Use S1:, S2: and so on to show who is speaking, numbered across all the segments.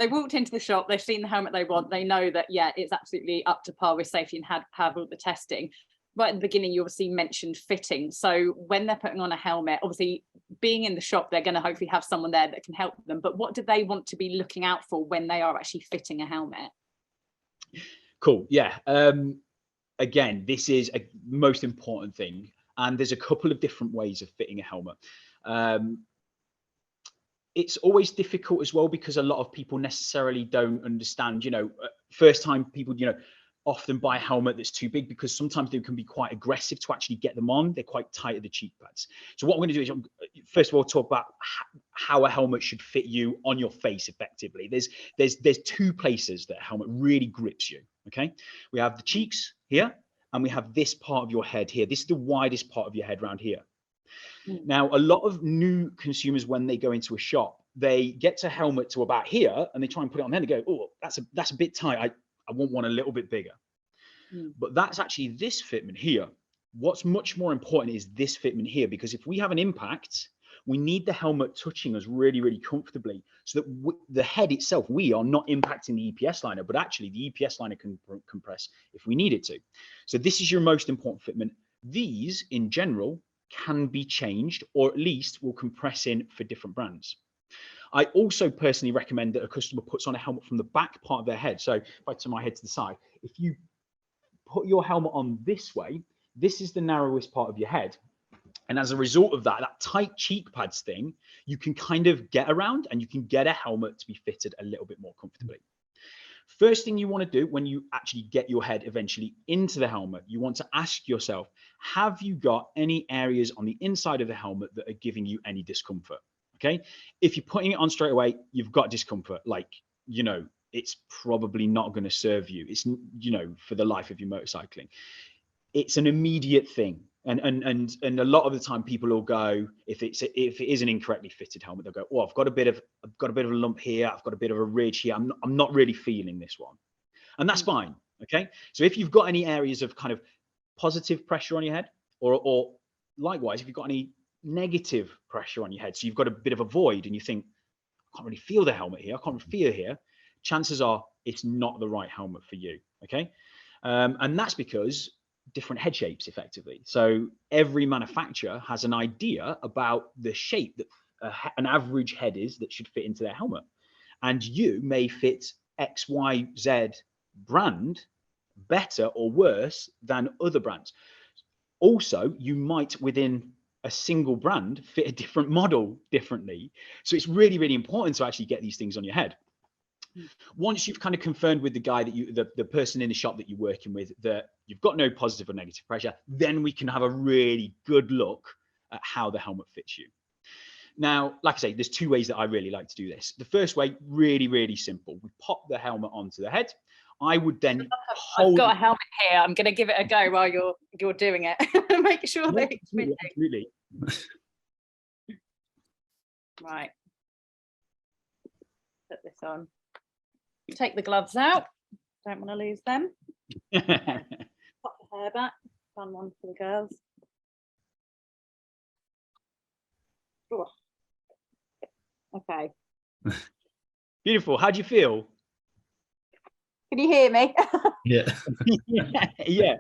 S1: they walked into the shop, they've seen the helmet they want, they know that, yeah, it's absolutely up to par with safety and have all the testing. Right at the beginning, you obviously mentioned fitting. So when they're putting on a helmet, obviously being in the shop, they're going to hopefully have someone there that can help them. But what do they want to be looking out for when they are actually fitting a helmet?
S2: Cool. Yeah. Again, this is a most important thing. And there's a couple of different ways of fitting a helmet. It's always difficult as well because a lot of people necessarily don't understand, first time people, often buy a helmet that's too big because sometimes they can be quite aggressive to actually get them on. They're quite tight at the cheek pads. So what I'm going to do is, first of all, talk about how a helmet should fit you on your face effectively. There's two places that a helmet really grips you. Okay, we have the cheeks here, and we have this part of your head here. This is the widest part of your head around here. Now, a lot of new consumers, when they go into a shop, they get to helmet to about here, and they try and put it on there and they go, oh, that's a bit tight. I want one a little bit bigger. But that's actually this fitment here. What's much more important is this fitment here, because if we have an impact, we need the helmet touching us really, really comfortably so that the head itself, we are not impacting the EPS liner, but actually the EPS liner can compress if we need it to. So this is your most important fitment. These in general can be changed, or at least will compress in for different brands. I also personally recommend that a customer puts on a helmet from the back part of their head. So if I turn my head to the side, if you put your helmet on this way, this is the narrowest part of your head. And as a result of that tight cheek pads thing, you can kind of get around and you can get a helmet to be fitted a little bit more comfortably. First thing you want to do when you actually get your head eventually into the helmet, you want to ask yourself, have you got any areas on the inside of the helmet that are giving you any discomfort? Okay. If you're putting it on straight away, you've got discomfort, like, it's probably not going to serve you. It's, for the life of your motorcycling. It's an immediate thing. And a lot of the time people will go, if it is an incorrectly fitted helmet, they'll go, oh, I've got a bit of a lump here. I've got a bit of a ridge here. I'm not really feeling this one. And that's fine. Okay. So if you've got any areas of kind of positive pressure on your head, or likewise, if you've got any negative pressure on your head, so you've got a bit of a void and you think, I can't really feel the helmet here. I can't feel here. Chances are it's not the right helmet for you. Okay. And that's because different head shapes effectively. So every manufacturer has an idea about the shape that an average head is that should fit into their helmet. And you may fit X, Y, Z brand better or worse than other brands. Also, you might within a single brand fit a different model differently. So it's really, really important to actually get these things on your head. Once you've kind of confirmed with the guy that the person in the shop that you're working with, that you've got no positive or negative pressure, then we can have a really good look at how the helmet fits you. Now, like I say, there's two ways that I really like to do this. The first way, really, really simple. We pop the helmet onto the head. I would then
S1: hold. I've got a helmet here. I'm going to give it a go while you're doing it. Make sure that it's fitting.
S2: Absolutely.
S1: Right. Put this on. Take the gloves out. Don't want to lose them. Pop the hair back. Fun one for the girls. Ooh. Okay.
S2: Beautiful. How do you feel?
S1: Can you hear me?
S3: Yeah.
S2: Yeah.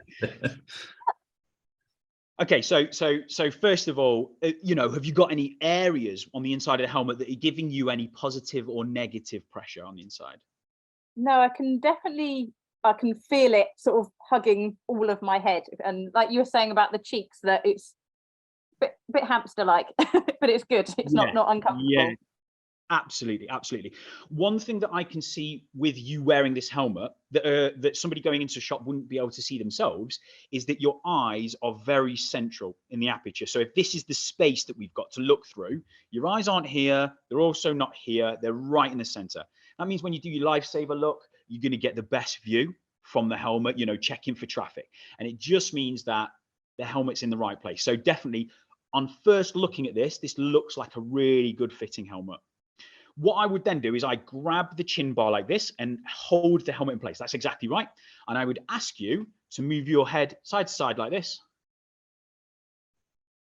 S2: Okay, so first of all, have you got any areas on the inside of the helmet that are giving you any positive or negative pressure on the inside?
S1: No, I can feel it sort of hugging all of my head. And like you were saying about the cheeks, that it's a bit hamster-like, but it's good. It's not uncomfortable. Yeah.
S2: Absolutely, absolutely. One thing that I can see with you wearing this helmet that somebody going into a shop wouldn't be able to see themselves is that your eyes are very central in the aperture. So if this is the space that we've got to look through, your eyes aren't here. They're also not here. They're right in the center. That means when you do your lifesaver look, you're going to get the best view from the helmet, checking for traffic. And it just means that the helmet's in the right place. So definitely on first looking at this looks like a really good fitting helmet. What I would then do is I grab the chin bar like this and hold the helmet in place. That's exactly right. And I would ask you to move your head side to side like this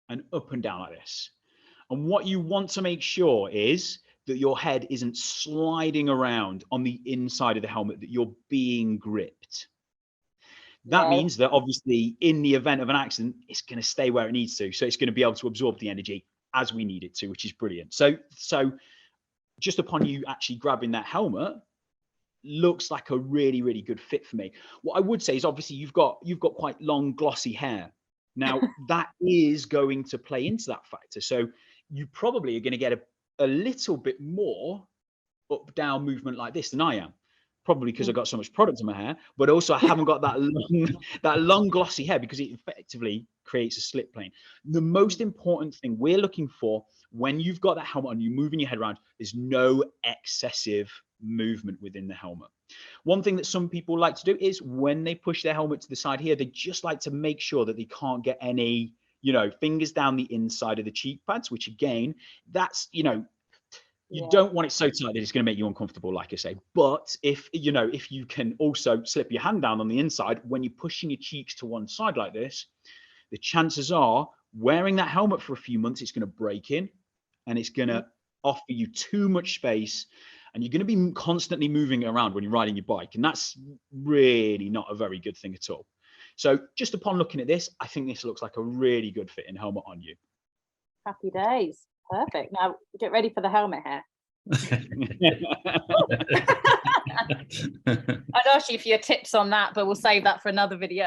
S2: and up and down like this. And what you want to make sure is that your head isn't sliding around on the inside of the helmet, that you're being gripped. That means that obviously in the event of an accident, it's going to stay where it needs to. So it's going to be able to absorb the energy as we need it to, which is brilliant. So just upon you actually grabbing that helmet, looks like a really, really good fit for me. What I would say is obviously you've got quite long, glossy hair. Now that is going to play into that factor. So you probably are going to get a little bit more up down movement like this than I am. Probably because I've got so much product in my hair, but also I haven't got that long glossy hair, because it effectively creates a slip plane. The most important thing we're looking for when you've got that helmet on, you moving your head around, is no excessive movement within the helmet. One thing that some people like to do is when they push their helmet to the side here, they just like to make sure that they can't get any, fingers down the inside of the cheek pads, which again, that's, you don't want it so tight that it's going to make you uncomfortable, like I say. But if you can also slip your hand down on the inside when you're pushing your cheeks to one side like this, the chances are wearing that helmet for a few months, it's going to break in and it's going to offer you too much space, and you're going to be constantly moving around when you're riding your bike. And that's really not a very good thing at all. So just upon looking at this, I think this looks like a really good fitting helmet on you.
S1: Happy days. Perfect. Now get ready for the helmet hair. I'd ask you for your tips on that, but we'll save that for another video.